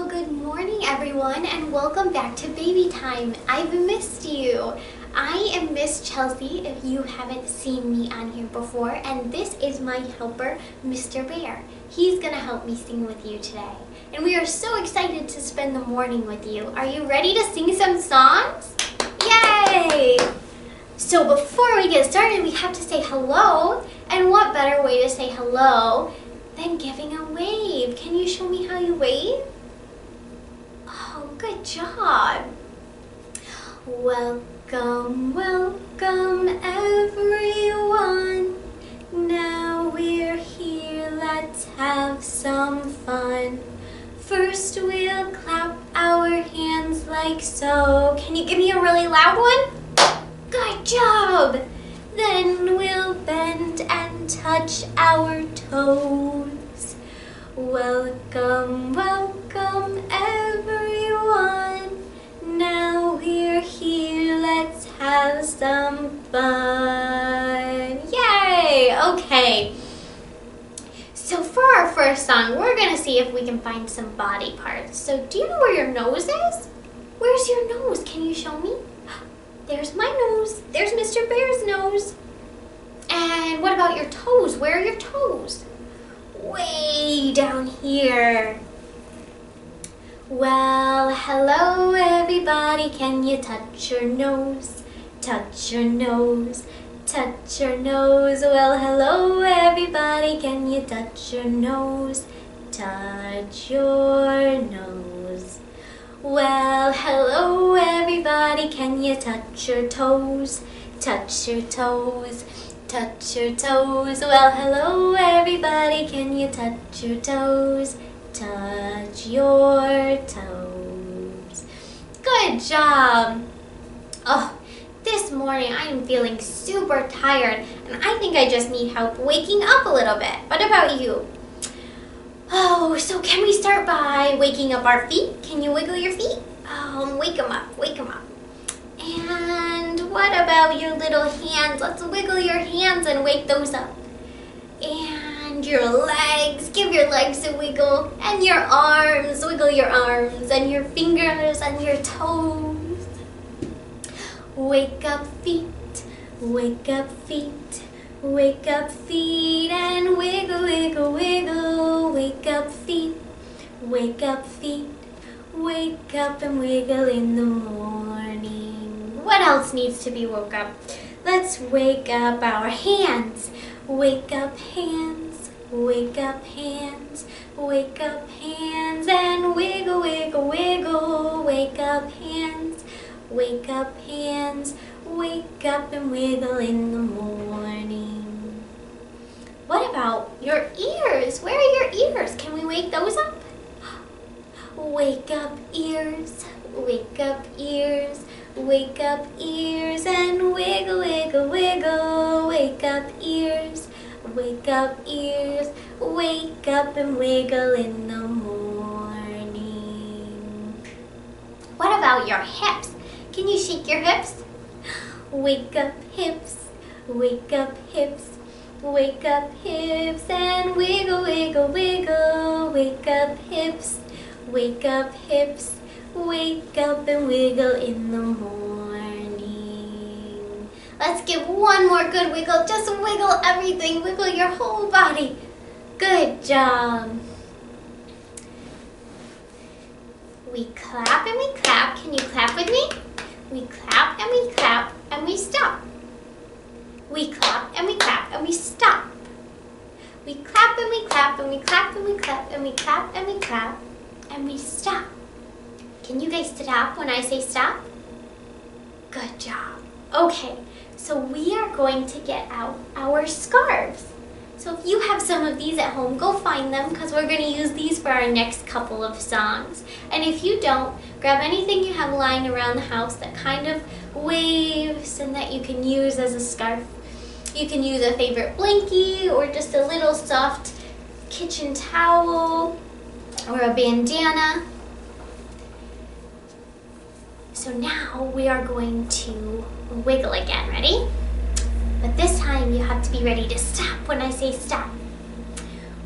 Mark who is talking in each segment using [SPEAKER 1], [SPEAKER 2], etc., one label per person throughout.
[SPEAKER 1] Well, good morning everyone and welcome back to Babytime. I've missed you. I am Miss Chelsea if you haven't seen me on here before, and this is my helper, Mr. Bear. He's gonna help me sing with you today. And we are so excited to spend the morning with you. Are you ready to sing some songs? Yay! So before we get started, we have to say hello. And what better way to say hello than giving a wave? Can you show me how you wave? Oh, good job. Welcome, welcome everyone. Now we're here, let's have some fun. First we'll clap our hands like so. Can you give me a really loud one? Good job. Then we'll bend and touch our toes. Welcome, welcome everyone. Now we're here, let's have some fun. Yay! Okay. So for our first song, we're gonna see if we can find some body parts. So do you know where your nose is? Where's your nose? Can you show me? There's my nose. There's Mr. Bear's nose. And what about your toes? Where are your toes? Way down here. Well, hello everybody. Can you touch your nose? Touch your nose. Touch your nose. Well, hello everybody. Can you touch your nose? Touch your nose. Well, hello everybody, can you touch your toes? Touch your toes, touch your toes. Well, hello everybody, can you touch your toes? Touch your toes. Good job. Oh, this morning I am feeling super tired and I think I just need help waking up a little bit. What about you? Oh, so can we start by waking up our feet? Can you wiggle your feet? Wake them up, wake them up. And what about your little hands? Let's wiggle your hands and wake those up. And your legs, give your legs a wiggle. And your arms, wiggle your arms. And your fingers and your toes. Wake up feet, wake up feet. Wake up feet and wiggle, wiggle, wiggle. Wake up feet, wake up feet. Wake up and wiggle in the morning. What else needs to be woke up? Let's wake up our hands. Wake up hands, wake up hands. Wake up hands and wiggle, wiggle, wiggle. Wake up hands, wake up hands. Wake up and wiggle in the morning. What about your ears? Where are your ears? Can we wake those up? Wake up ears, wake up ears. Wake up ears and wiggle, wiggle, wiggle. Wake up ears, wake up ears. Wake up and wiggle in the morning. What about your hips? Can you shake your hips? Wake up hips, wake up hips. Wake up hips and wiggle, wiggle, wiggle. Wake up hips, wake up hips. Wake up and wiggle in the morning. Let's give one more good wiggle. Just wiggle everything. Wiggle your whole body. Good job. We clap and we clap. Can you clap with me? We clap and we clap and we stop. We clap and we clap and we stop. We clap and we clap and we clap and we clap and we clap and we clap and we stop. Can you guys stop when I say stop? Good job. Okay, so we are going to get out our scarves. So if you have some of these at home, go find them because we're going to use these for our next couple of songs. And if you don't, grab anything you have lying around the house that kind of waves and that you can use as a scarf. You can use a favorite blankie or just a little soft kitchen towel or a bandana. So now we are going to wiggle again. Ready? But this time you have to be ready to stop when I say stop.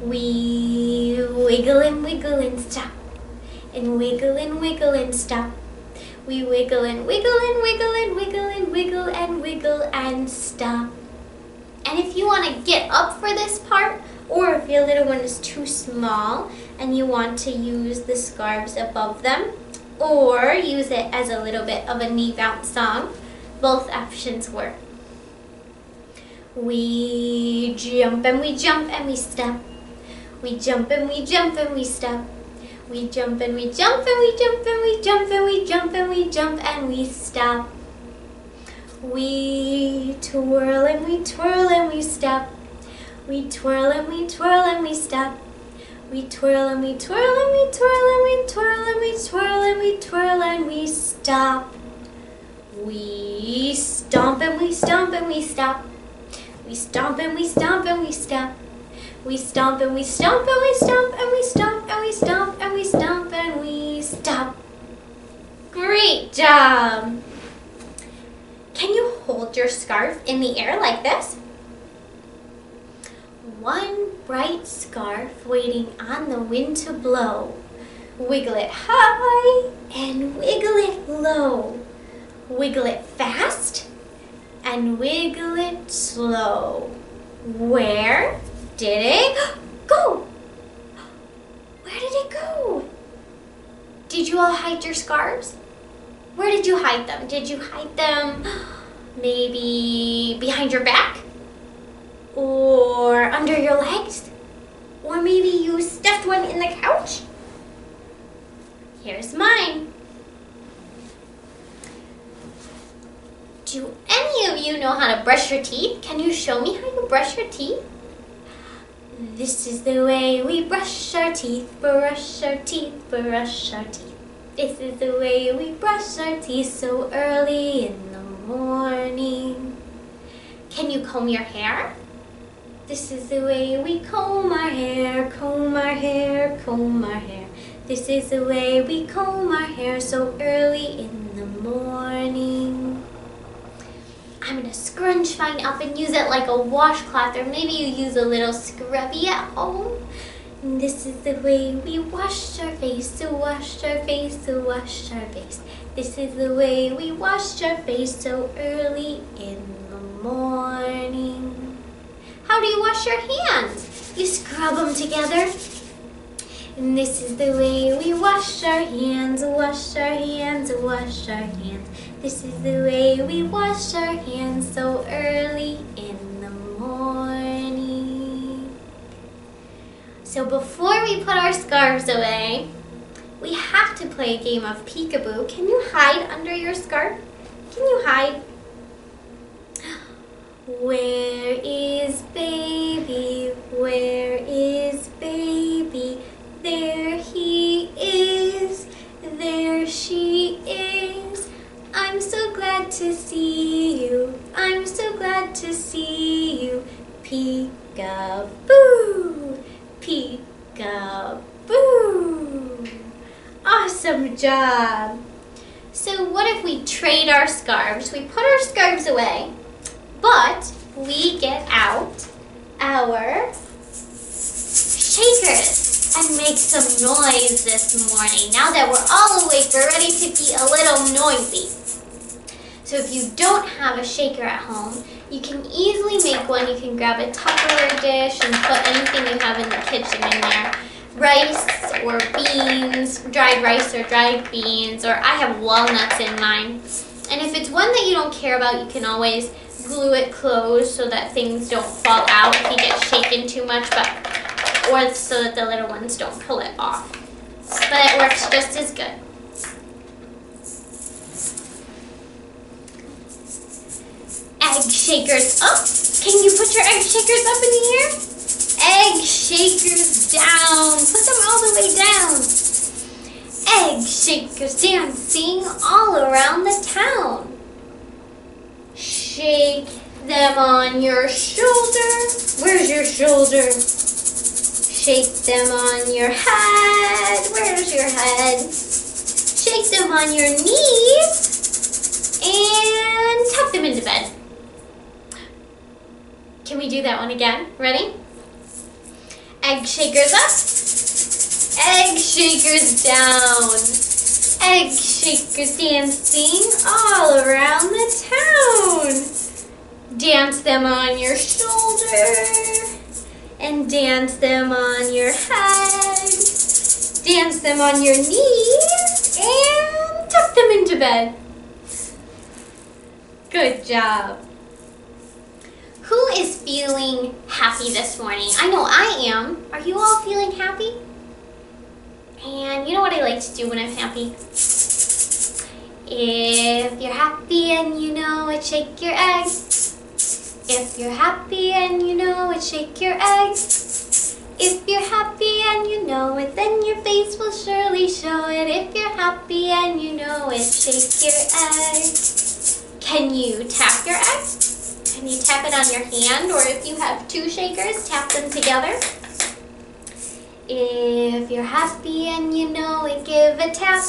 [SPEAKER 1] We wiggle and stop. and wiggle and wiggle and stop. We wiggle and wiggle and wiggle and wiggle and wiggle and wiggle and stop. And if you want to get up for this part, or if your little one is too small and you want to use the scarves above them, or use it as a little bit of a knee bounce song, both options work. We jump and we jump and we step. We jump and we jump and we step. We jump and we jump and we jump and we jump and we jump and we jump and we stop. We twirl and we twirl and we step. We twirl and we twirl and we step. We twirl and we twirl and we twirl and we twirl and we twirl and we twirl and we stop. We stomp and we stomp and we stop. We stomp and we stomp and we step. We stomp and we stomp and we stomp and we stomp and we stomp and we stomp and we stop. Great job! Can you hold your scarf in the air like this? One bright scarf waiting on the wind to blow. Wiggle it high and wiggle it low. Wiggle it fast and wiggle it slow. Where did it go? Where did it go? Did you all hide your scarves? Where did you hide them? Did you hide them maybe behind your back? Or under your legs? Or maybe you stuffed one in the couch? Here's mine. Do any of you know how to brush your teeth? Can you show me how you brush your teeth? This is the way we brush our teeth, brush our teeth, brush our teeth. This is the way we brush our teeth so early in the morning. Can you comb your hair? This is the way we comb our hair, comb our hair, comb our hair. This is the way we comb our hair so early in the morning. I'm going to scrunch mine up and use it like a washcloth, or maybe you use a little scrubby at home. And this is the way we wash our face, so wash our face, so wash our face. This is the way we wash our face so early in the morning. How do you wash your hands? You scrub them together. And this is the way we wash our hands, wash our hands, wash our hands. This is the way we wash our hands so early in the morning. So before we put our scarves away, we have to play a game of peekaboo. Can you hide under your scarf? Can you hide? Where is baby? Where is baby? There he is. There she is. I'm so glad to see you. I'm so glad to see you. Peekaboo. Peekaboo. Awesome job. So what if we trade our scarves? We put our scarves away, but we get out our shakers and make some noise this morning. Now that we're all awake, we're ready to be a little noisy. So if you don't have a shaker at home, you can easily make one. You can grab a Tupperware dish and put anything you have in the kitchen in there. Rice or beans, dried rice or dried beans, or I have walnuts in mine. And if it's one that you don't care about, you can always glue it closed so that things don't fall out if you get shaken too much, or so that the little ones don't pull it off. But it works just as good. Egg shakers up. Can you put your egg shakers up in the air? Egg shakers down. Put them all the way down. Egg shakers dancing all around the town. Shake them on your shoulder. Where's your shoulder? Shake them on your head. Where's your head? Shake them on your knees. And tuck them into bed. Can we do that one again? Ready? Egg shakers up. Egg shakers down. Egg shakers dancing all around the town. Dance them on your shoulder and dance them on your head. Dance them on your knees and tuck them into bed. Good job. Who is feeling happy this morning? I know I am. Are you all feeling happy? And you know what I like to do when I'm happy? If you're happy and you know it, shake your egg. If you're happy and you know it, shake your egg. If you're happy and you know it, then your face will surely show it. If you're happy and you know it, shake your egg. Can you tap your egg? Can you tap it on your hand? Or if you have two shakers, tap them together. If you're happy and you know it, give a tap.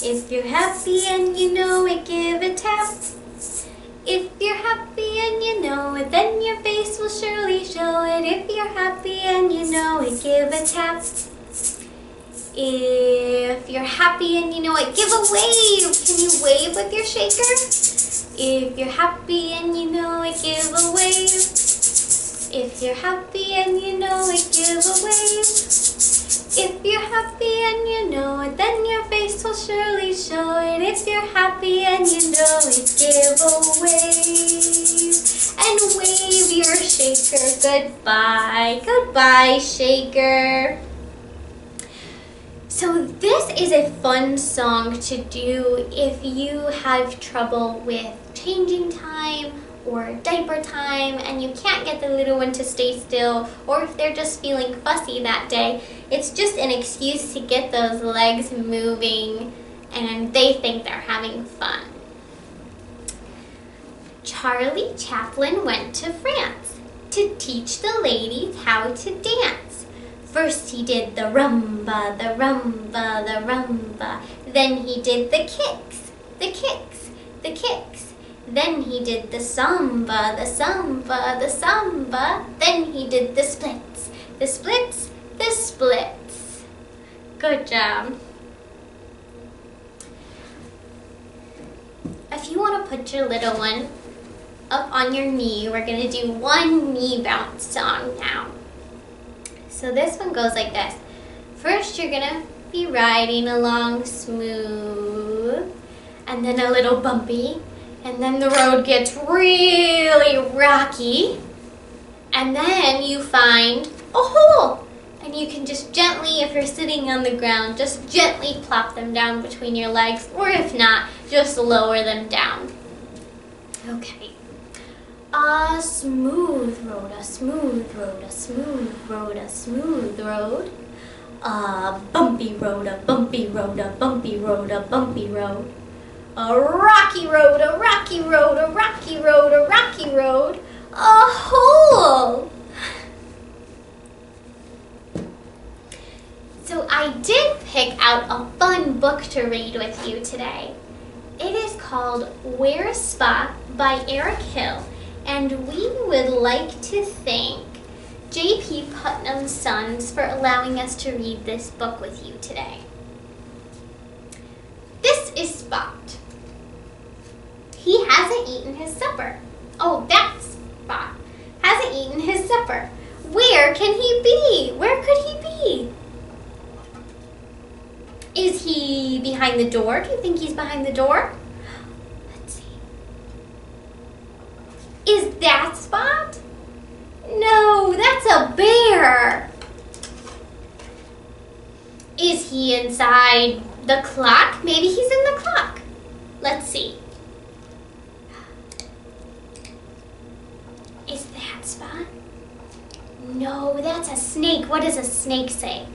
[SPEAKER 1] If you're happy and you know it, give a tap. If you're happy and you know it, then your face will surely show it. If you're happy and you know it, give a tap. If you're happy and you know it, give a wave. Can you wave with your shaker? If you're happy and you know it, give a wave. If you're happy and you know it, give a wave. If you're happy and you know it, then your face will surely show it. If you're happy and you know it, give a wave. And wave your shaker goodbye. Goodbye, shaker. So this is a fun song to do if you have trouble with changing time or diaper time and you can't get the little one to stay still, or if they're just feeling fussy that day. It's just an excuse to get those legs moving and they think they're having fun. Charlie Chaplin went to France to teach the ladies how to dance. First he did the rumba, the rumba, the rumba. Then he did the kicks, the kicks, the kicks. Then he did the samba, the samba, the samba. Then he did the splits, the splits, the splits. Good job. If you want to put your little one up on your knee, we're going to do one knee bounce song now. So this one goes like this. First you're going to be riding along smooth, and then a little bumpy, and then the road gets really rocky, and then you find a hole, and you can just gently, if you're sitting on the ground, just gently plop them down between your legs, or if not, just lower them down. Okay. A smooth road, a smooth road, a smooth road, a smooth road. A bumpy road, a bumpy road, a bumpy road, a bumpy road. A rocky road, a rocky road, a rocky road, a rocky road. A hole. So I did pick out a fun book to read with you today. It is called Wear a Spot by Eric Hill. And we would like to thank J.P. Putnam's Sons for allowing us to read this book with you today. This is Spot. He hasn't eaten his supper. Oh, that's Spot. Hasn't eaten his supper. Where can he be? Where could he be? Is he behind the door? Do you think he's behind the door? Let's see. Is that Spot? No, that's a bear. Is he inside the clock? Maybe he's in the clock. Let's see. Is that Spot? No, that's a snake. What does a snake say?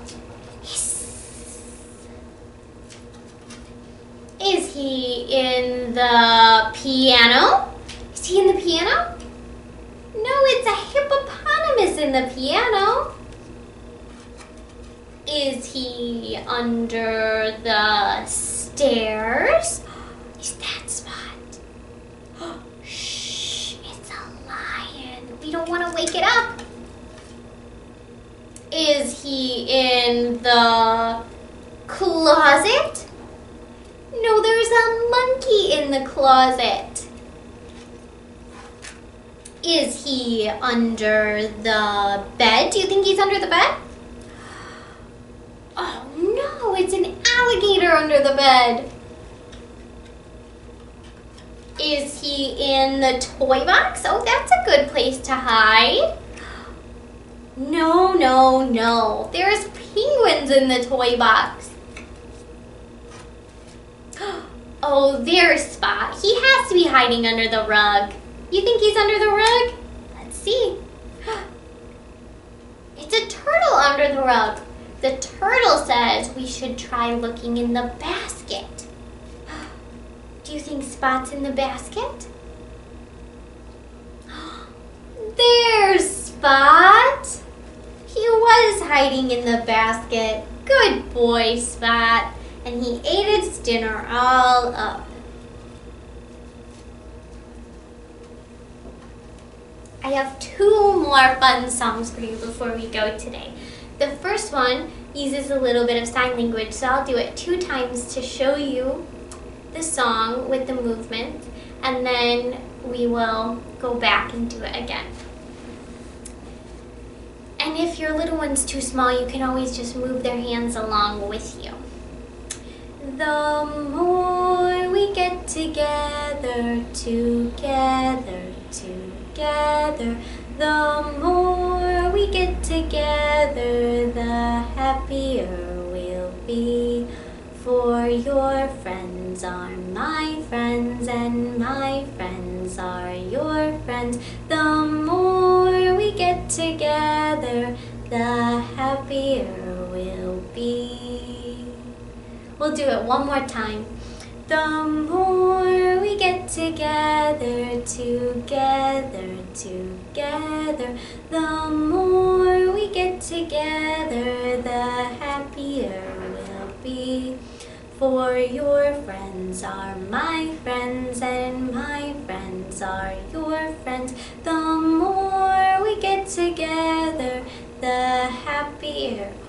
[SPEAKER 1] Is he in the piano? Is he in the piano? No, it's a hippopotamus in the piano. Is he under the stairs? Is that Spot? Shh, it's a lion. We don't want to wake it up. Is he in the closet? No, there's a monkey in the closet. Is he under the bed? Do you think he's under the bed? Oh no, it's an alligator under the bed. Is he in the toy box? Oh, that's a good place to hide. No, no, no. There's penguins in the toy box. Oh, there's Spot. He has to be hiding under the rug. You think he's under the rug? Let's see. It's a turtle under the rug. The turtle says we should try looking in the basket. Do you think Spot's in the basket? There's Spot. He was hiding in the basket. Good boy, Spot. And he ate his dinner all up. I have 2 more fun songs for you before we go today. The first one uses a little bit of sign language, so I'll do it 2 times to show you the song with the movement, and then we will go back and do it again. And if your little one's too small, you can always just move their hands along with you. The more we get together, together, together, the more we get together, the happier we'll be. For your friends are my friends, and my friends are your friends. The more we get together, the happier we'll be. We'll do it one more time. The more we get together, together, together, the more we get together, the happier we'll be. For your friends are my friends, and my friends are your friends. The more we get together, the happier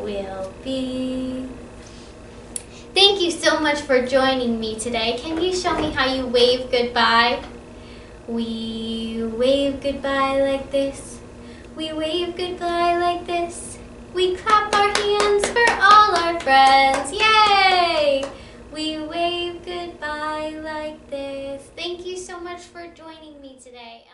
[SPEAKER 1] we'll be. Thank you so much for joining me today. Can you show me how you wave goodbye? We wave goodbye like this. We wave goodbye like this. We clap our hands for all our friends. Yay! We wave goodbye like this. Thank you so much for joining me today.